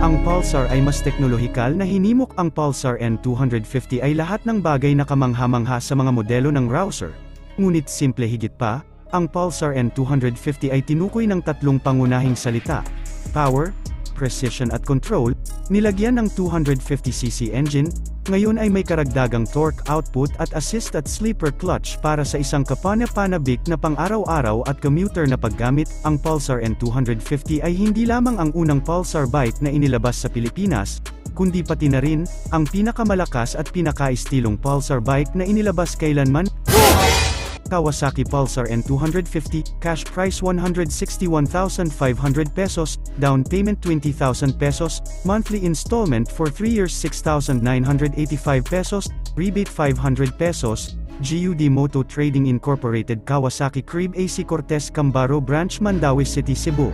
Ang Pulsar ay mas teknolohikal na hinimok. Ang Pulsar N250 ay lahat ng bagay na kamangha-mangha sa mga modelo ng Rouser. Ngunit simple higit pa, ang Pulsar N250 ay tinukoy ng tatlong pangunahing salita: power, precision at control. Nilagyan ng 250cc engine, ngayon ay may karagdagang torque output at assist at sleeper clutch para sa isang kapana-panabik na pang-araw-araw at commuter na paggamit. Ang Pulsar N250 ay hindi lamang ang unang Pulsar bike na inilabas sa Pilipinas, kundi pati na rin ang pinakamalakas at pinaka-estilong Pulsar bike na inilabas kailanman. Kawasaki Pulsar N250, cash price 161,500 pesos, down payment 20,000 pesos, monthly installment for 3 years 6,985 pesos, rebate 500 pesos, GUD Moto Trading Incorporated, Kawasaki Crib AC Cortez Cambaro Branch, Mandaue City, Cebu.